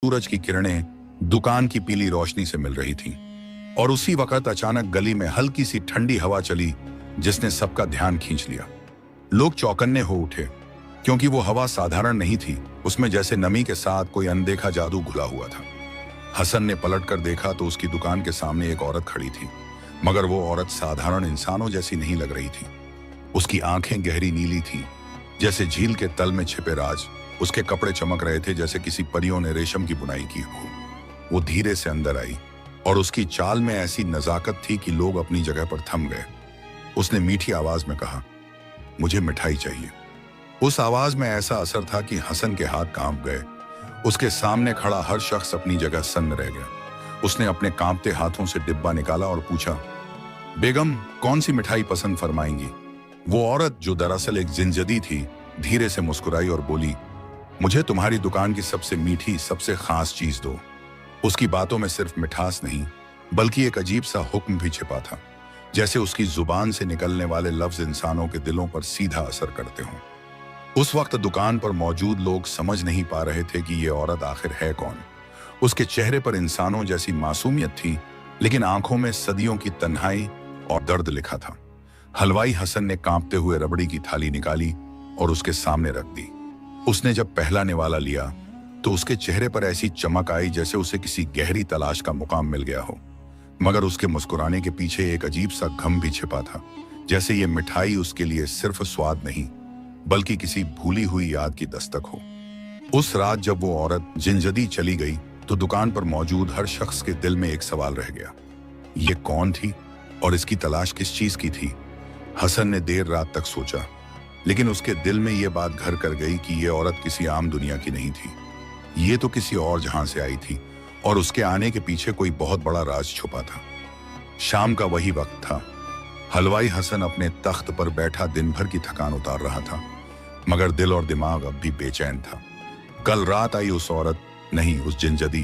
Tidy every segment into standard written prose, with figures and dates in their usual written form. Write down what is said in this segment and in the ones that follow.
सूरज की किरणें दुकान की पीली रोशनी से मिल रही थीं। और उसी वक्त अचानक गली में हल्की सी ठंडी हवा चली जिसने सबका ध्यान खींच लिया। लोग चौकन्ने हो उठे क्योंकि वो हवा साधारण नहीं थी, उसमें जैसे नमी के साथ कोई अनदेखा जादू घुला हुआ था। हसन ने पलटकर देखा तो उसकी दुकान के सामने एक औरत खड़ी थी, मगर वो औरत साधारण इंसानों जैसी नहीं लग रही थी। उसकी आंखें गहरी नीली थीं, जैसे झील के तल में छिपे राज। उसके कपड़े चमक रहे थे जैसे किसी परियों ने रेशम की बुनाई की हो। वो धीरे से अंदर आई और उसकी चाल में ऐसी नजाकत थी कि लोग अपनी जगह पर थम गए। उसने मीठी आवाज में कहा, मुझे मिठाई चाहिए। उस आवाज में ऐसा असर था कि हसन के हाथ कांप गए। उसके सामने खड़ा हर शख्स अपनी जगह सन्न रह गया। उसने अपने कांपते हाथों से डिब्बा निकाला और पूछा, बेगम कौन सी मिठाई पसंद फरमाएंगी? वो औरत, जो दरअसल एक जिंजदी थी, धीरे से मुस्कुराई और बोली, मुझे तुम्हारी दुकान की सबसे मीठी, सबसे खास चीज दो। उसकी बातों में सिर्फ मिठास नहीं, बल्कि एक अजीब सा हुक्म भी छिपा था, जैसे उसकी जुबान से निकलने वाले लफ्ज इंसानों के दिलों पर सीधा असर करते हों। उस वक्त दुकान पर मौजूद लोग समझ नहीं पा रहे थे कि ये औरत आखिर है कौन। उसके चेहरे पर इंसानों जैसी मासूमियत थी, लेकिन आंखों में सदियों की तन्हाई और दर्द लिखा था। हलवाई हसन ने कांपते हुए रबड़ी की थाली निकाली और उसके सामने रख दी। उसने जब पहला निवाला लिया तो उसके चेहरे पर ऐसी चमक आई जैसे उसे किसी गहरी तलाश का मुकाम मिल गया हो, मगर उसके मुस्कुराने के पीछे एक अजीब सा गम भी छिपा था, जैसे ये मिठाई उसके लिए सिर्फ स्वाद नहीं, बल्कि किसी भूली हुई याद की दस्तक हो। उस रात जब वो औरत जिंजदी चली गई तो दुकान पर मौजूद हर शख्स के दिल में एक सवाल रह गया, ये कौन थी और इसकी तलाश किस चीज की थी? हसन ने देर रात तक सोचा, लेकिन उसके दिल में ये बात घर कर गई कि ये औरत किसी आम दुनिया की नहीं थी। ये तो किसी और जहां से आई थी और उसके आने के पीछे कोई बहुत बड़ा राज छुपा था। शाम का वही वक्त था। हलवाई हसन अपने तख्त पर बैठा दिन भर की थकान उतार रहा था, मगर दिल और दिमाग अब भी बेचैन था। कल रात आई उस औरत, नहीं उस जिंजदी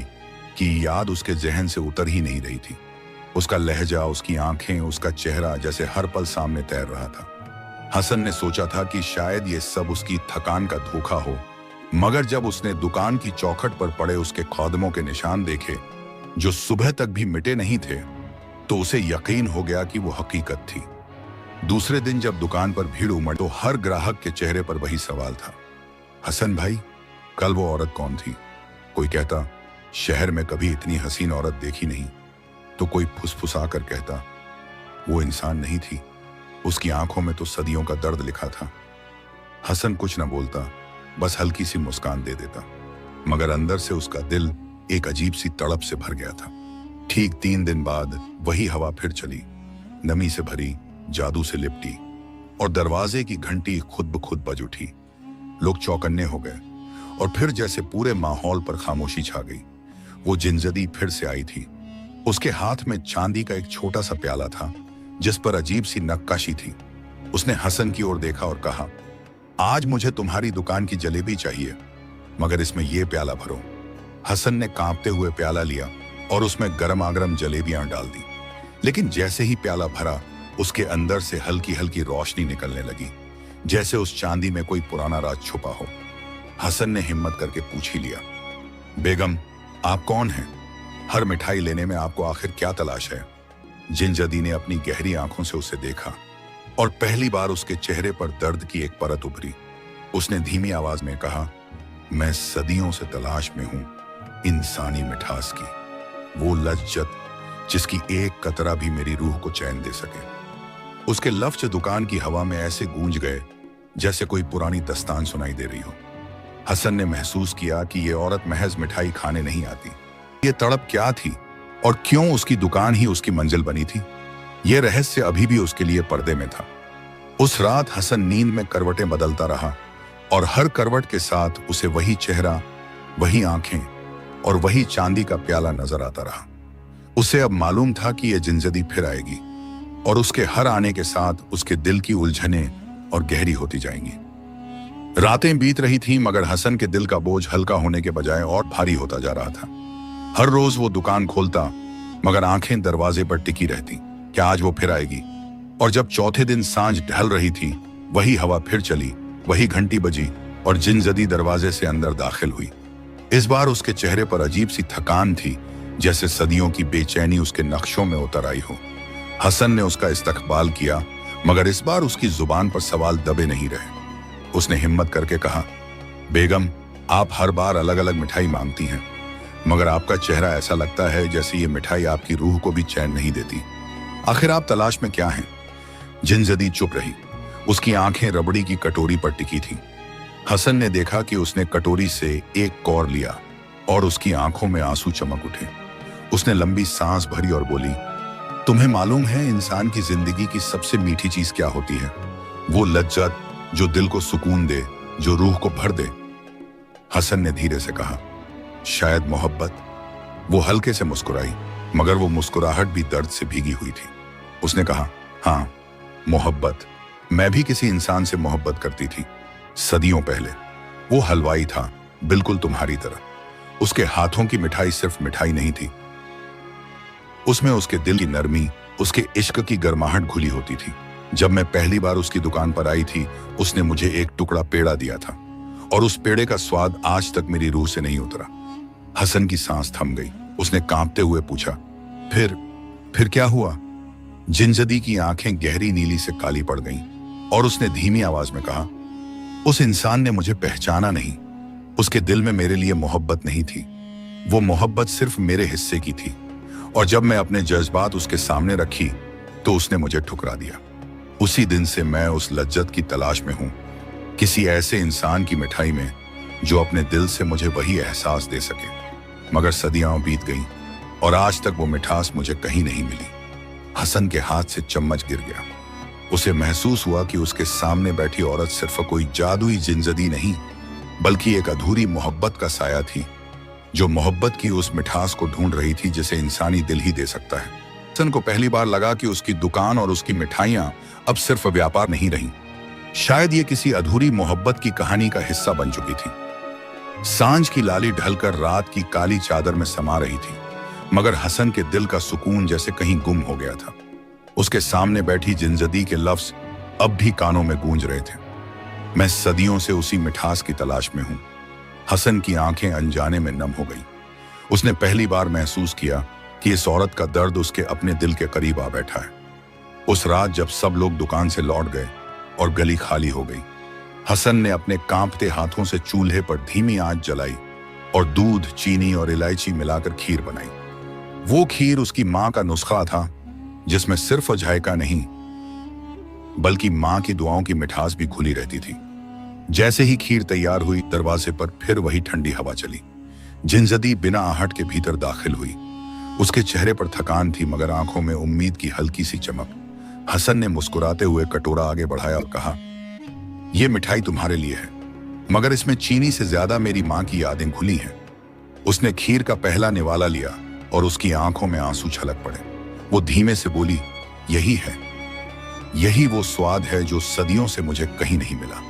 की याद उसके जहन से उतर ही नहीं रही थी। उसका लहजा, उसकी आंखें, उसका चेहरा जैसे हर पल सामने तैर रहा था। हसन ने सोचा था कि शायद ये सब उसकी थकान का धोखा हो, मगर जब उसने दुकान की चौखट पर पड़े उसके कदमों के निशान देखे, जो सुबह तक भी मिटे नहीं थे, तो उसे यकीन हो गया कि वो हकीकत थी। दूसरे दिन जब दुकान पर भीड़ उमड़ी तो हर ग्राहक के चेहरे पर वही सवाल था, हसन भाई, कल वो औरत कौन थी? कोई कहता, शहर में कभी इतनी हसीन औरत देखी नहीं। तो कोई फुसफुसा कर कहता, वो इंसान नहीं थी, उसकी आंखों में तो सदियों का दर्द लिखा था। हसन कुछ न बोलता, बस हल्की सी मुस्कान दे देता, मगर अंदर से उसका दिल एक अजीब सी तड़प से भर गया था। ठीक 3 दिन बाद वही हवा फिर चली, नमी से भरी, जादू से लिपटी, और दरवाजे की घंटी खुद ब खुद बज उठी। लोग चौकन्ने हो गए और फिर जैसे पूरे माहौल पर खामोशी छा गई। वो जिंजदी फिर से आई थी। उसके हाथ में चांदी का एक छोटा सा प्याला था जिस पर अजीब सी नक्काशी थी। उसने हसन की ओर देखा और कहा, आज मुझे तुम्हारी दुकान की जलेबी चाहिए, मगर इसमें यह प्याला भरो। हसन ने कांपते हुए प्याला लिया और उसमें गरमागरम जलेबियां डाल दी, लेकिन जैसे ही प्याला भरा उसके अंदर से हल्की हल्की रोशनी निकलने लगी, जैसे उस चांदी में कोई पुराना राज छुपा हो। हसन ने हिम्मत करके पूछ ही लिया, बेगम आप कौन हैं? हर मिठाई लेने में आपको आखिर क्या तलाश है? जिंजदी ने अपनी गहरी आंखों से उसे देखा और पहली बार उसके चेहरे पर दर्द की एक परत उभरी। उसने धीमी आवाज में कहा, मैं सदियों से तलाश में हूं इंसानी मिठास की, वो लज्जत जिसकी एक कतरा भी मेरी रूह को चैन दे सके। उसके लफ्ज दुकान की हवा में ऐसे गूंज गए जैसे कोई पुरानी दस्तान सुनाई दे रही हो। हसन ने महसूस किया कि ये औरत महज मिठाई खाने नहीं आती। ये तड़प क्या थी और क्यों उसकी दुकान ही उसकी मंजिल बनी थी? ये रहस्य अभी भी उसके लिए पर्दे में था। उस रात हसन नींद में करवटें बदलता रहा और हर करवट के साथ उसे वही चेहरा, वही आंखें और वही चांदी का प्याला नजर आता रहा। उसे अब मालूम था कि यह जिंजदी फिर आएगी और उसके हर आने के साथ उसके दिल की उलझनें और गहरी होती जाएंगी। रातें बीत रही थीं, मगर हसन के दिल का बोझ हल्का होने के बजाय और भारी होता जा रहा था। हर रोज वो दुकान खोलता, मगर आंखें दरवाजे पर टिकी रहती, क्या आज वो फिर आएगी? और जब चौथे दिन सांझ ढल रही थी, वही हवा फिर चली, वही घंटी बजी और जिंजदी दरवाजे से अंदर दाखिल हुई। इस बार उसके चेहरे पर अजीब सी थकान थी, जैसे सदियों की बेचैनी उसके नक्शों में उतर आई हो। हसन ने उसका इस्तकबाल किया, मगर इस बार उसकी जुबान पर सवाल दबे नहीं रहे। उसने हिम्मत करके कहा, बेगम, आप हर बार अलग अलग मिठाई मांगती हैं, मगर आपका चेहरा ऐसा लगता है जैसे ये मिठाई आपकी रूह को भी चैन नहीं देती। आखिर आप तलाश में क्या हैं? जिनजदी चुप रही। उसकी आंखें रबड़ी की कटोरी पर टिकी थीं। हसन ने देखा कि उसने कटोरी से एक कौर लिया और उसकी आंखों में आंसू चमक उठे। उसने लंबी सांस भरी और बोली, तुम्हें मालूम है इंसान की जिंदगी की सबसे मीठी चीज क्या होती है? वो लज्जत जो दिल को सुकून दे, जो रूह को भर दे। हसन ने धीरे से कहा, शायद मोहब्बत। वो हल्के से मुस्कुराई, मगर वो मुस्कुराहट भी दर्द से भीगी हुई थी। उसने कहा, हाँ, मोहब्बत। मैं भी किसी इंसान से मोहब्बत करती थी, सदियों पहले। वो हलवाई था, बिल्कुल तुम्हारी तरह। उसके हाथों की मिठाई सिर्फ मिठाई नहीं थी, उसमें उसके दिल की नरमी, उसके इश्क की गर्माहट घुली होती थी। जब मैं पहली बार उसकी दुकान पर आई थी, उसने मुझे एक टुकड़ा पेड़ा दिया था, और उस पेड़े का स्वाद आज तक मेरी रूह से नहीं उतरा। हसन की सांस थम गई। उसने कांपते हुए पूछा, फिर क्या हुआ? जिनजदी की आंखें गहरी नीली से काली पड़ गईं, और उसने धीमी आवाज में कहा, उस इंसान ने मुझे पहचाना नहीं। उसके दिल में मेरे लिए मोहब्बत नहीं थी। वो मोहब्बत सिर्फ मेरे हिस्से की थी, और जब मैं अपने जज्बात उसके सामने रखी तो उसने मुझे ठुकरा दिया। उसी दिन से मैं उस लज्जत की तलाश में हूं, किसी ऐसे इंसान की मिठाई में जो अपने दिल से मुझे वही एहसास दे सके। मगर सदियां बीत गईं और आज तक वो मिठास मुझे कहीं नहीं मिली। हसन के हाथ से चम्मच गिर गया। उसे महसूस हुआ कि उसके सामने बैठी औरत सिर्फ कोई जादुई जिनजदी नहीं, बल्कि एक अधूरी मोहब्बत का साया थी, जो मोहब्बत की उस मिठास को ढूंढ रही थी जिसे इंसानी दिल ही दे सकता है। हसन को पहली बार लगा कि उसकी दुकान और उसकी मिठाइयां अब सिर्फ व्यापार नहीं रहीं। शायद ये किसी अधूरी मोहब्बत की कहानी का हिस्सा बन चुकी थी। सांझ की लाली ढलकर रात की काली चादर में समा रही थी, मगर हसन के दिल का सुकून जैसे कहीं गुम हो गया था। उसके सामने बैठी जिनजदी के लफ्ज अब भी कानों में गूंज रहे थे, मैं सदियों से उसी मिठास की तलाश में हूं। हसन की आंखें अनजाने में नम हो गई। उसने पहली बार महसूस किया कि इस औरत का दर्द उसके अपने दिल के करीब आ बैठा है। उस रात जब सब लोग दुकान से लौट गए और गली खाली हो गई, हसन ने अपने कांपते हाथों से चूल्हे पर धीमी आंच जलाई और दूध, चीनी और इलायची मिलाकर खीर बनाई। वो खीर उसकी मां का नुस्खा था, जिसमें सिर्फ जायका नहीं बल्कि मां की दुआओं की मिठास भी घुली रहती थी। जैसे ही खीर तैयार हुई, दरवाजे पर फिर वही ठंडी हवा चली। जिनजदी बिना आहट के भीतर दाखिल हुई। उसके चेहरे पर थकान थी, मगर आंखों में उम्मीद की हल्की सी चमक। हसन ने मुस्कुराते हुए कटोरा आगे बढ़ाया और कहा, यह मिठाई तुम्हारे लिए है, मगर इसमें चीनी से ज्यादा मेरी मां की यादें घुली हैं। उसने खीर का पहला निवाला लिया और उसकी आंखों में आंसू छलक पड़े। वो धीमे से बोली, यही है, यही वो स्वाद है जो सदियों से मुझे कहीं नहीं मिला।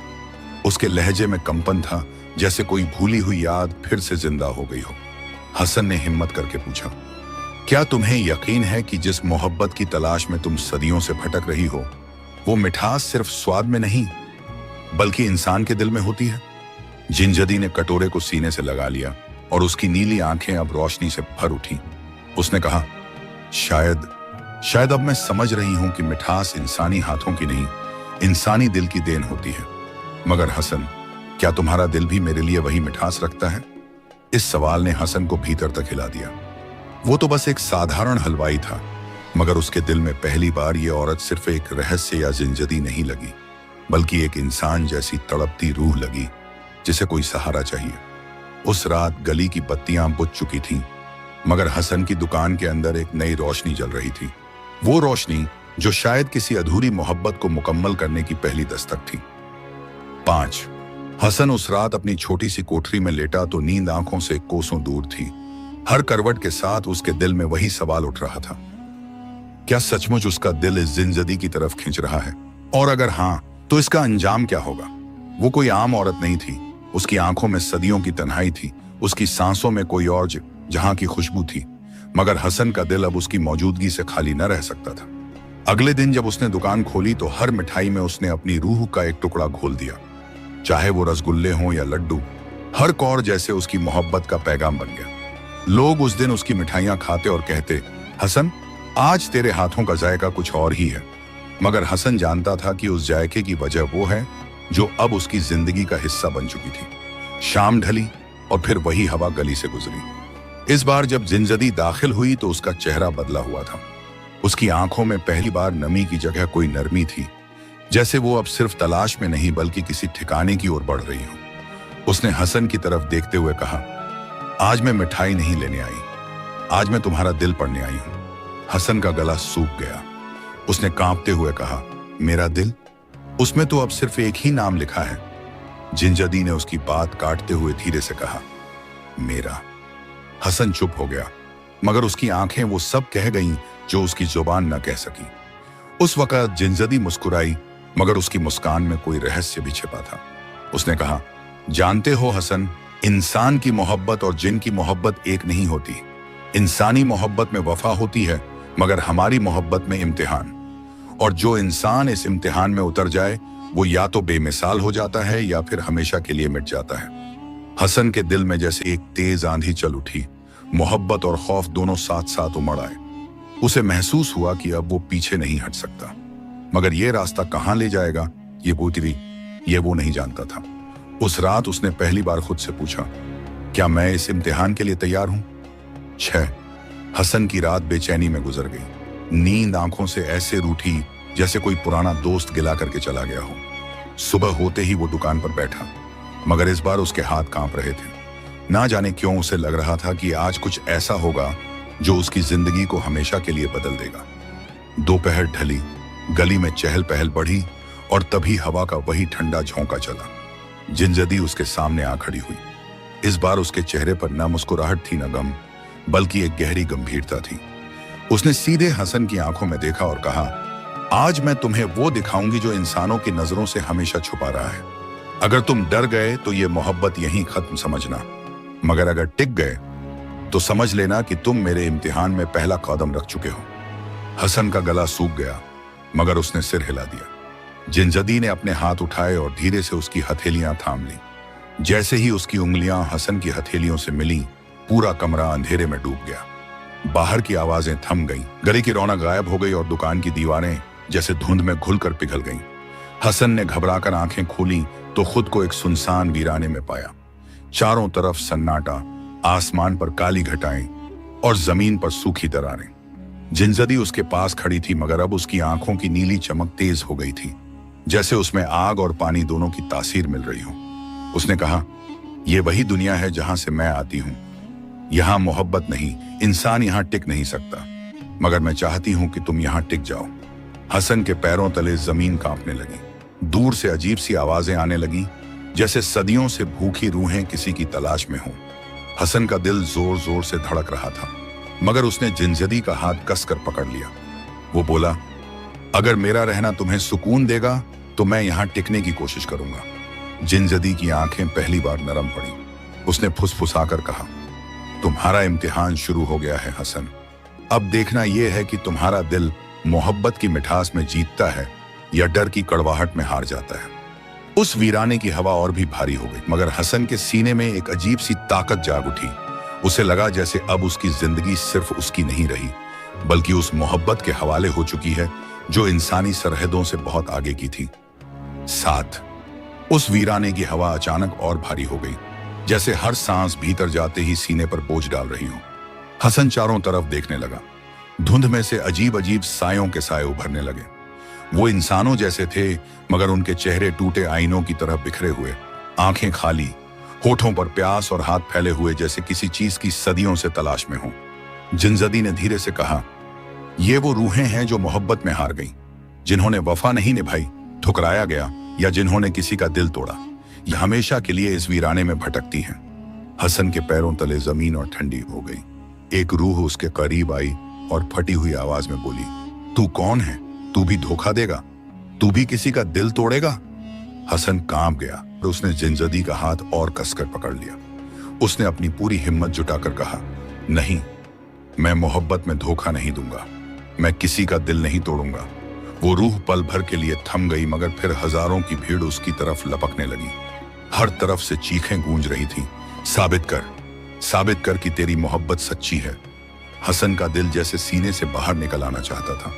उसके लहजे में कंपन था, जैसे कोई भूली हुई याद फिर से जिंदा हो गई हो। हसन ने हिम्मत करके पूछा, क्या तुम्हें यकीन है कि जिस मोहब्बत की तलाश में तुम सदियों से भटक रही हो, वो मिठास सिर्फ स्वाद में नहीं बल्कि इंसान के दिल में होती है? जिनजदी ने कटोरे को सीने से लगा लिया और उसकी नीली आंखें अब रोशनी से भर उठी। उसने कहा, शायद अब मैं समझ रही हूं कि मिठास इंसानी हाथों की नहीं, इंसानी दिल की देन होती है। मगर हसन, क्या तुम्हारा दिल भी मेरे लिए वही मिठास रखता है? इस सवाल ने हसन को भीतर तक हिला दिया। वो तो बस एक साधारण हलवाई था, मगर उसके दिल में पहली बार ये औरत सिर्फ एक रहस्य या जिनजदी नहीं लगी, बल्कि एक इंसान जैसी तड़पती रूह लगी जिसे कोई सहारा चाहिए। उस रात गली की बत्तियां बुझ चुकी थीं, मगर हसन की दुकान के अंदर एक नई रोशनी जल रही थी। वो रोशनी जो शायद किसी अधूरी मोहब्बत को मुकम्मल करने की पहली दस्तक थी। 5 हसन उस रात अपनी छोटी सी कोठरी में लेटा तो नींद आंखों से कोसों दूर थी। हर करवट के साथ उसके दिल में वही सवाल उठ रहा था, क्या सचमुच उसका दिल इस जिनजदी की तरफ खींच रहा है? और अगर हां, तो इसका अंजाम क्या होगा? वो कोई आम औरत नहीं थी। उसकी आंखों में सदियों की तन्हाई थी, उसकी सांसों में कोई और जहां की खुशबू थी। मगर हसन का दिल अब उसकी मौजूदगी से खाली न रह सकता था। अगले दिन जब उसने दुकान खोली तो हर मिठाई में उसने अपनी रूह का एक टुकड़ा घोल दिया, चाहे वो रसगुल्ले हों या लड्डू, हर कौर जैसे उसकी मोहब्बत का पैगाम बन गया। लोग उस दिन उसकी मिठाइयां खाते और कहते, हसन, आज तेरे हाथों का जायका कुछ और ही है। मगर हसन जानता था कि उस जायके की वजह वो है जो अब उसकी जिंदगी का हिस्सा बन चुकी थी। शाम ढली और फिर वही हवा गली से गुजरी। इस बार जब जिंजदी दाखिल हुई तो उसका चेहरा बदला हुआ था। उसकी आंखों में पहली बार नमी की जगह कोई नरमी थी, जैसे वो अब सिर्फ तलाश में नहीं बल्कि किसी ठिकाने की ओर बढ़ रही हो। उसने हसन की तरफ देखते हुए कहा, आज मैं मिठाई नहीं लेने आई, आज मैं तुम्हारा दिल पढ़ने आई हूं। हसन का गला सूख गया। उसने कांपते हुए कहा, मेरा दिल? उसमें तो अब सिर्फ एक ही नाम लिखा है। जिंजदी ने उसकी बात काटते हुए धीरे से कहा, मेरा। हसन चुप हो गया, मगर उसकी आंखें वो सब कह गईं जो उसकी जुबान न कह सकी। उस वक्त जिंजदी मुस्कुराई, मगर उसकी मुस्कान में कोई रहस्य भी छिपा था। उसने कहा, जानते हो हसन, इंसान की मोहब्बत और जिन की मोहब्बत एक नहीं होती। इंसानी मोहब्बत में वफा होती है, मगर हमारी मोहब्बत में इम्तिहान। और जो इंसान इस इम्तिहान में उतर जाए वो या तो बेमिसाल हो जाता है या फिर हमेशा के लिए मिट जाता है। हसन के दिल में जैसे एक तेज आंधी चल उठी। मोहब्बत और खौफ दोनों साथ साथ उमड़ आए। उसे महसूस हुआ कि अब वो पीछे नहीं हट सकता, मगर ये रास्ता कहां ले जाएगा ये वो नहीं जानता था। उस रात उसने पहली बार खुद से पूछा, क्या मैं इस इम्तिहान के लिए तैयार हूं? 6। हसन की रात बेचैनी में गुजर गई। नींद आंखों से ऐसे रूठी जैसे कोई पुराना दोस्त गिला करके चला गया हो। सुबह होते ही वो दुकान पर बैठा, मगर इस बार उसके हाथ कांप रहे थे। ना जाने क्यों उसे लग रहा था कि आज कुछ ऐसा होगा जो उसकी जिंदगी को हमेशा के लिए बदल देगा। दोपहर ढली, गली में चहल पहल बढ़ी और तभी हवा का वही ठंडा झोंका चला। जिंजदी उसके सामने आ खड़ी हुई। इस बार उसके चेहरे पर न मुस्कुराहट थी न गम, बल्कि एक गहरी गंभीरता थी। उसने सीधे हसन की आंखों में देखा और कहा, आज मैं तुम्हें वो दिखाऊंगी जो इंसानों की नजरों से हमेशा छुपा रहा है। अगर तुम डर गए तो ये मोहब्बत यहीं खत्म समझना, मगर अगर टिक गए तो समझ लेना कि तुम मेरे इम्तिहान में पहला कदम रख चुके हो। हसन का गला सूख गया, मगर उसने सिर हिला दिया। जिंजदी ने अपने हाथ उठाए और धीरे से उसकी हथेलियां थाम ली। जैसे ही उसकी उंगलियां हसन की हथेलियों से मिली, पूरा कमरा अंधेरे में डूब गया। बाहर की आवाजें थम गईं, गली की रौनक गायब हो गई और दुकान की दीवारें जैसे धुंध में घुलकर पिघल गईं। हसन ने घबराकर आंखें खोली तो खुद को एक सुनसान वीराने में पाया। चारों तरफ सन्नाटा, आसमान पर काली घटाएं और जमीन पर सूखी दरारें। जिंजदी उसके पास खड़ी थी, मगर अब उसकी आंखों की नीली चमक तेज हो गई थी, जैसे उसमें आग और पानी दोनों की तासीर मिल रही हो। उसने कहा, यह वही दुनिया है जहां से मैं आती हूं। यहां मोहब्बत नहीं, इंसान यहां टिक नहीं सकता, मगर मैं चाहती हूं कि तुम यहां टिक जाओ। हसन के पैरों तले जमीन कांपने लगी। दूर से अजीब सी आवाजें आने लगी, जैसे सदियों से भूखी रूहें किसी की तलाश में हों। हसन का दिल जोर जोर से धड़क रहा था, मगर उसने जिंजदी का हाथ कसकर पकड़ लिया। वो बोला, अगर मेरा रहना तुम्हें सुकून देगा तो मैं यहां टिकने की कोशिश करूंगा। जिंजदी की आंखें पहली बार नरम पड़ी। उसने फुसफुसाकर कहा, तुम्हारा इम्तिहान शुरू हो गया है हसन। अब देखना यह है कि तुम्हारा दिल मोहब्बत की मिठास में जीतता है या डर की कड़वाहट में हार जाता है। उस वीराने की हवा और भी भारी हो गई, मगर हसन के सीने में एक अजीब सी ताकत जाग उठी। उसे लगा जैसे अब उसकी जिंदगी सिर्फ उसकी नहीं रही, बल्कि उस मोहब्बत के हवाले हो चुकी है जो इंसानी सरहदों से बहुत आगे की थी। 7। उस वीराने की हवा अचानक और भारी हो गई, जैसे हर सांस भीतर जाते ही सीने पर बोझ डाल रही हो। हसन चारों तरफ देखने लगा। धुंध में से अजीब अजीब सायों के साए उभरने लगे। वो इंसानों जैसे थे, मगर उनके चेहरे टूटे आईनों की तरह बिखरे हुए, आंखें खाली, होठों पर प्यास और हाथ फैले हुए जैसे किसी चीज की सदियों से तलाश में हो। जिंजदी ने धीरे से कहा, ये वो रूहें हैं जो मोहब्बत में हार गईं, जिन्होंने वफा नहीं निभाई, ठुकराया गया, या जिन्होंने किसी का दिल तोड़ा। ये हमेशा के लिए इस वीराने में भटकती हैं। हसन के पैरों तले जमीन और ठंडी हो गई। एक रूह उसके करीब आई और फटी हुई आवाज में बोली, तू कौन है? तू भी धोखा देगा? तू भी किसी का दिल तोड़ेगा? हसन कांप गया और उसने जिंजदी का हाथ और कसकर पकड़ लिया। उसने अपनी पूरी हिम्मत जुटाकर कहा, नहीं, मैं मोहब्बत में धोखा नहीं दूंगा, मैं किसी का दिल नहीं तोड़ूंगा। वो रूह पल भर के लिए थम गई, मगर फिर हजारों की भीड़ उसकी तरफ लपकने लगी। हर तरफ से चीखें गूंज रही थीं। साबित कर कि तेरी मोहब्बत सच्ची है। हसन का दिल जैसे सीने से बाहर निकल आना चाहता था,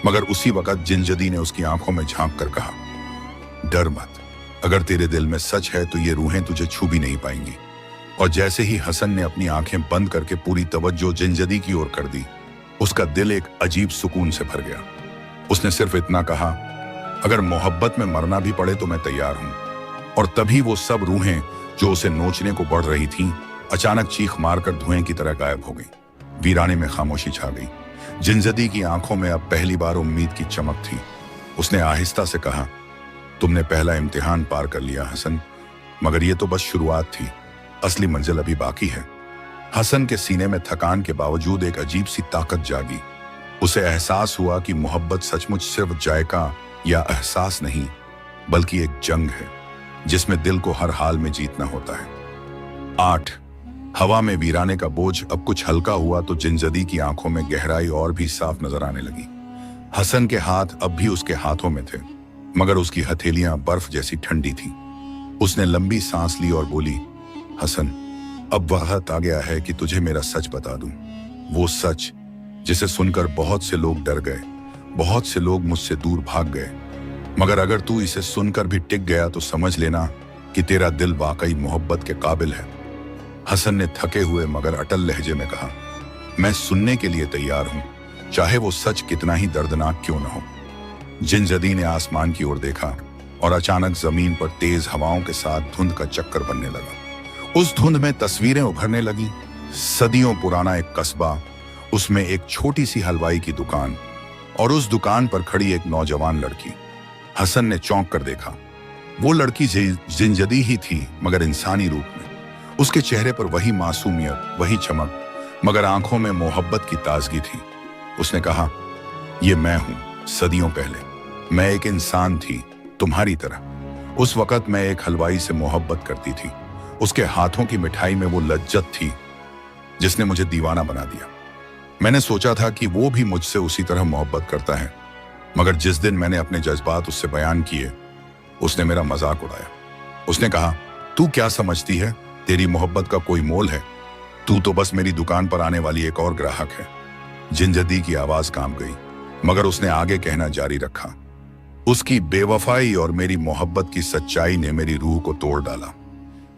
मगर उसी वक्त जिनजदी ने उसकी आंखों में झांक कर कहा, डर मत, अगर तेरे दिल में सच है तो ये रूहें तुझे छू भी नहीं पाएंगी। और जैसे ही हसन ने अपनी आंखें बंद करके पूरी तवज्जो जिनजदी की ओर कर दी, उसका दिल एक अजीब सुकून से भर गया। उसने सिर्फ इतना कहा, अगर मोहब्बत में मरना भी पड़े तो मैं तैयार हूं। और तभी वो सब रूहें जो उसे नोचने को बढ़ रही थीं, अचानक चीख मारकर धुएं की तरह गायब हो गई। वीराने में खामोशी छा गई। जिनजदी की आंखों में अब पहली बार उम्मीद की चमक थी। उसने आहिस्ता से कहा, तुमने पहला इम्तिहान पार कर लिया हसन, मगर ये तो बस शुरुआत थी, असली मंजिल अभी बाकी है। हसन के सीने में थकान के बावजूद एक अजीब सी ताकत जागी। उसे एहसास हुआ कि मोहब्बत सचमुच सिर्फ जायका या एहसास नहीं, बल्कि एक जंग है जिसमें दिल को हर हाल में जीतना होता है। 8 हवा में वीराने का बोझ अब कुछ हल्का हुआ तो जिनजदी की आंखों में गहराई और भी साफ नजर आने लगी। हसन के हाथ अब भी उसके हाथों में थे, मगर उसकी हथेलियां बर्फ जैसी ठंडी थीं। उसने लंबी सांस ली और बोली, हसन, अब वक्त आ गया है कि तुझे मेरा सच बता दूं। वो सच जिसे सुनकर बहुत से लोग डर गए, बहुत से लोग मुझसे दूर भाग गए, मगर अगर तू इसे सुनकर भी टिक गया तो समझ लेना कि तेरा दिल वाकई मोहब्बत के काबिल है। हसन ने थके हुए मगर अटल लहजे में कहा, मैं सुनने के लिए तैयार हूं, चाहे वो सच कितना ही दर्दनाक क्यों न हो। जिनजदी ने आसमान की ओर देखा और अचानक जमीन पर तेज हवाओं के साथ धुंध का चक्कर बनने लगा। उस धुंध में तस्वीरें उभरने लगी। सदियों पुराना एक कस्बा, उसमें एक छोटी सी हलवाई की दुकान और उस दुकान पर खड़ी एक नौजवान लड़की। हसन ने चौंक कर देखा। वो लड़की जिनजदी ही थी, मगर इंसानी रूप में। उसके चेहरे पर वही मासूमियत, वही चमक, मगर आंखों में मोहब्बत की ताजगी थी। उसने कहा, ये मैं हूं, सदियों पहले मैं एक इंसान थी, तुम्हारी तरह। उस वक्त मैं एक हलवाई से मोहब्बत करती थी। उसके हाथों की मिठाई में वो लज्जत थी जिसने मुझे दीवाना बना दिया। मैंने सोचा था कि वो भी मुझसे उसी तरह मोहब्बत करता है, मगर जिस दिन मैंने अपने जज्बात उससे बयान किए, उसने मेरा मजाक उड़ाया। उसने कहा, तू क्या समझती है, तेरी मोहब्बत का कोई मोल है? तू तो बस मेरी दुकान पर आने वाली एक और ग्राहक है। जिनजदी की आवाज कांप गई, मगर उसने आगे कहना जारी रखा, उसकी बेवफाई और मेरी मोहब्बत की सच्चाई ने मेरी रूह को तोड़ डाला।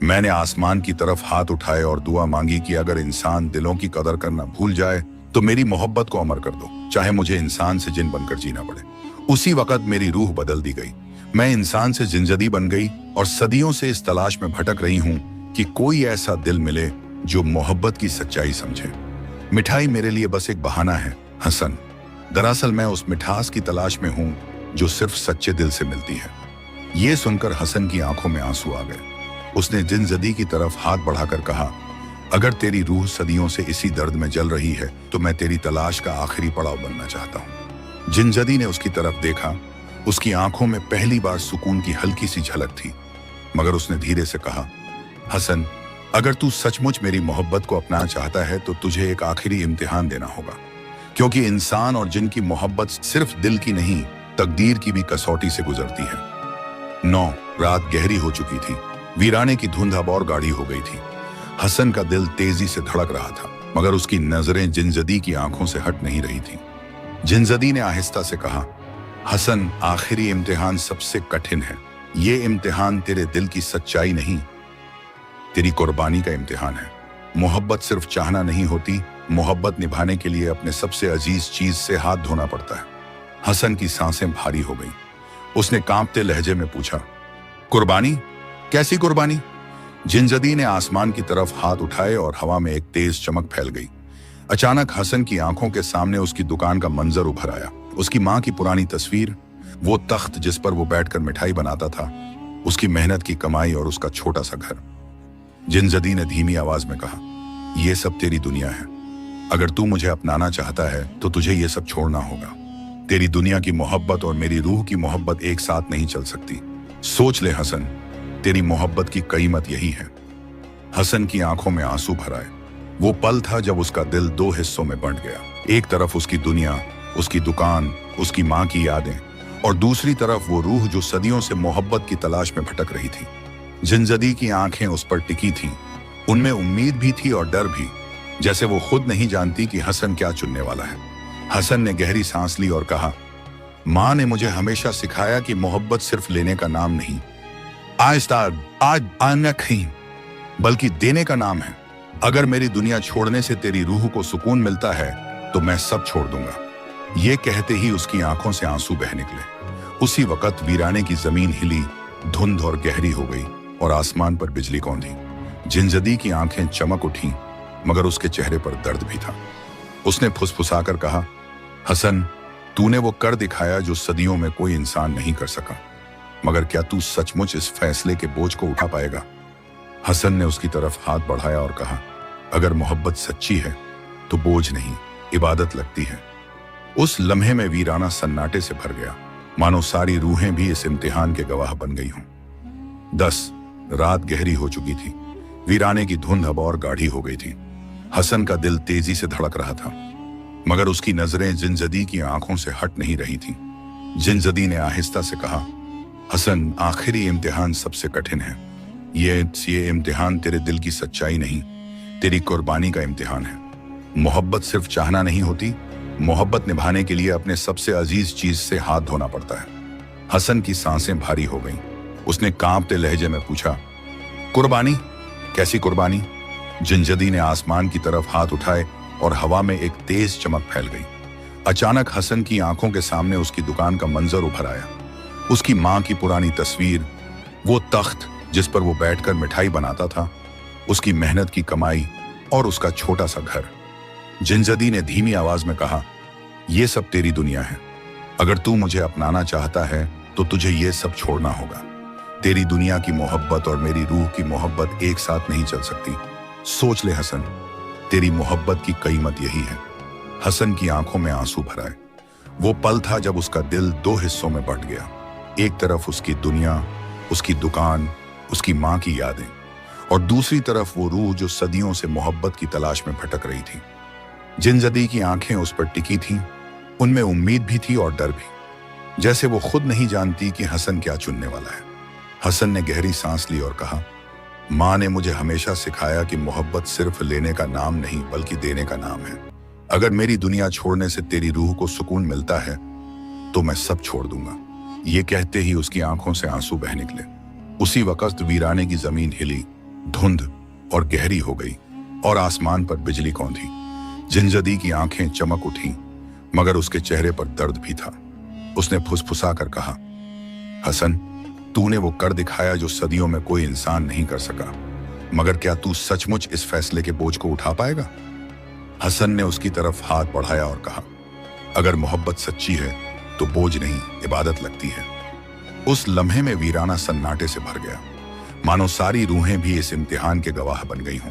मैंने आसमान की तरफ हाथ उठाए और दुआ मांगी कि अगर इंसान दिलों की कदर करना भूल जाए तो मेरी मोहब्बत को अमर कर दो, चाहे मुझे इंसान से जिन बनकर जीना पड़े। उसी वक्त मेरी रूह बदल दी गई। मैं इंसान से जिनजदी बन गई और सदियों से इस तलाश में भटक रही हूं कि कोई ऐसा दिल मिले जो मोहब्बत की सच्चाई समझे। मिठाई मेरे लिए बस एक बहाना है हसन। दरअसल मैं उस मिठास की तलाश में हूं जो सिर्फ सच्चे दिल से मिलती है। ये सुनकर हसन की आंखों में आंसू आ गए। उसने जिनजदी की तरफ हाथ बढ़ाकर कहा, अगर तेरी रूह सदियों से इसी दर्द में जल रही है तो मैं तेरी तलाश का आखिरी पड़ाव बनना चाहता हूं। जिनजदी ने उसकी तरफ देखा। उसकी आंखों में पहली बार सुकून की हल्की सी झलक थी, मगर उसने धीरे से कहा, हसन, अगर तू सचमुच मेरी मोहब्बत को अपनाना चाहता है तो तुझे एक आखिरी इम्तिहान देना होगा, क्योंकि इंसान और जिन की मोहब्बत सिर्फ दिल की नहीं, तकदीर की भी कसौटी से गुजरती है। 9 रात गहरी हो चुकी थी। वीराने की धुंध अब और गाढ़ी हो गई थी। हसन का दिल तेजी से धड़क रहा था, मगर उसकी नजरें जिनजदी की आंखों से हट नहीं रही थीं। जिनजदी ने आहिस्ता से कहा, हसन, आखिरी इम्तिहान सबसे कठिन है। ये इम्तिहान तेरे दिल की सच्चाई नहीं, तेरी कुर्बानी का इम्तिहान है। मोहब्बत सिर्फ चाहना नहीं होती, मोहब्बत निभाने के लिए अपने सबसे अजीज चीज से हाथ धोना पड़ता है। हसन की सांसें भारी हो गईं। उसने कांपते लहजे में पूछा, कुर्बानी? कैसी कुर्बानी? जिनजदी ने आसमान की तरफ हाथ उठाए और हवा में एक तेज चमक फैल गई। अचानक हसन की आंखों के सामने उसकी दुकान का मंजर उभर आया। उसकी मां की पुरानी तस्वीर, वो तख्त जिस पर वो बैठकर मिठाई बनाता था, उसकी मेहनत की कमाई और उसका छोटा सा घर। जिनजदी ने धीमी आवाज में कहा, यह सब तेरी दुनिया है। अगर तू मुझे अपनाना चाहता है तो तुझे ये सब छोड़ना होगा। तेरी दुनिया की मोहब्बत और मेरी रूह की मोहब्बत एक साथ नहीं चल सकती। सोच ले हसन, तेरी मोहब्बत की कीमत यही है। हसन की आंखों में आंसू भर आए। वो पल था जब उसका दिल 2 हिस्सों में बंट गया। एक तरफ उसकी दुनिया, उसकी दुकान, उसकी मां की यादें, और दूसरी तरफ वो रूह जो सदियों से मोहब्बत की तलाश में भटक रही थी। जिंजदी की आंखें उस पर टिकी थीं। उनमें उम्मीद भी थी और डर भी, जैसे वो खुद नहीं जानती कि हसन क्या चुनने वाला है। हसन ने गहरी सांस ली और कहा, माँ ने मुझे हमेशा सिखाया कि मोहब्बत सिर्फ लेने का नाम नहीं, बल्कि देने का नाम है। अगर मेरी दुनिया छोड़ने से तेरी रूह को सुकून मिलता है तो मैं सब छोड़ दूंगा। ये कहते ही उसकी आंखों से आंसू बह निकले। उसी वक्त वीराने की जमीन हिली, धुंध और गहरी हो गई और आसमान पर बिजली कौंधी। जिंजदी की आंखें चमक उठी, मगर उसके चेहरे पर दर्द भी था। उसने फुसफुसाकर कहा, हसन, तूने वो कर दिखाया जो सदियों में कोई इंसान नहीं कर सका, मगर क्या तू सचमुच इस फैसले के बोझ को उठा पाएगा? हसन ने उसकी तरफ हाथ बढ़ाया और कहा, अगर मोहब्बत सच्ची है तो बोझ नहीं, इबादत लगती है। उस लम्हे में वीराना सन्नाटे से भर गया, मानो सारी रूहें भी इस इम्तिहान के गवाह बन गई हों। 10 रात गहरी हो चुकी थी। वीराने की धुंध अब और गाढ़ी हो गई थी। हसन का दिल तेजी से धड़क रहा था, मगर उसकी नजरें जिंजदी की आंखों से हट नहीं रही थीं। जिंजदी ने आहिस्ता से कहा, हसन, आखिरी इम्तिहान सबसे कठिन है। ये इम्तिहान तेरे दिल की सच्चाई नहीं, तेरी कुर्बानी का इम्तिहान है। मोहब्बत सिर्फ चाहना नहीं होती, मोहब्बत निभाने के लिए अपने सबसे अजीज चीज से हाथ धोना पड़ता है। हसन की सांसें भारी हो गईं। उसने कांपते लहजे में पूछा, कुर्बानी? कैसी कुर्बानी? जिंजदी ने आसमान की तरफ हाथ उठाए और हवा में एक तेज चमक फैल गई। अचानक हसन की आंखों के सामने उसकी दुकान का मंजर उभर आया। उसकी मां की पुरानी तस्वीर, वो तख्त जिस पर वो बैठकर मिठाई बनाता था, उसकी मेहनत की कमाई और उसका छोटा सा घर। जिंजदी ने धीमी आवाज में कहा, ये सब तेरी दुनिया है। अगर तू मुझे अपनाना चाहता है तो तुझे ये सब छोड़ना होगा। तेरी दुनिया की मोहब्बत और मेरी रूह की मोहब्बत एक साथ नहीं चल सकती। सोच ले हसन, तेरी मोहब्बत की कीमत यही है। हसन की आंखों में आंसू भर आए। वो पल था जब उसका दिल 2 हिस्सों में बंट गया। एक तरफ उसकी दुनिया, उसकी दुकान, उसकी मां की यादें, और दूसरी तरफ वो रूह जो सदियों से मोहब्बत की तलाश में भटक रही थी। जिंजदी की आंखें उस पर टिकी थीं। उनमें उम्मीद भी थी और डर भी, जैसे वो खुद नहीं जानती कि हसन क्या चुनने वाला है। हसन ने गहरी सांस ली और कहा, माँ ने मुझे हमेशा सिखाया कि मोहब्बत सिर्फ लेने का नाम नहीं, बल्कि देने का नाम है। अगर मेरी दुनिया छोड़ने से तेरी रूह को सुकून मिलता है तो मैं सब छोड़ दूंगा। ये कहते ही उसकी आंखों से आंसू बह निकले। उसी वक्त वीराने की जमीन हिली, धुंध और गहरी हो गई और आसमान पर बिजली कौंधी। जिंजदी की आंखें चमक उठी, मगर उसके चेहरे पर दर्द भी था। उसने फुसफुसाकर कहा, हसन, तूने वो कर दिखाया जो सदियों में कोई इंसान नहीं कर सका, मगर क्या तू सचमुच इस फैसले के बोझ को उठा पाएगा? हसन ने उसकी तरफ हाथ बढ़ाया और कहा, अगर मोहब्बत सच्ची है तो बोझ नहीं, इबादत लगती है। उस लम्हे में वीराना सन्नाटे से भर गया, मानो सारी रूहें भी इस इम्तिहान के गवाह बन गई हों।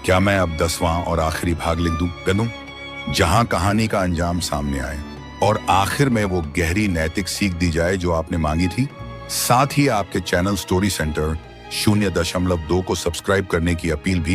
क्या मैं अब 10वां और आखिरी भाग लिख दूं, जहां कहानी का अंजाम सामने आए और आखिर में वो गहरी नैतिक सीख दी जाए जो आपने मांगी थी? साथ ही आपके चैनल स्टोरी सेंटर 0.2 को सब्सक्राइब करने की अपील भी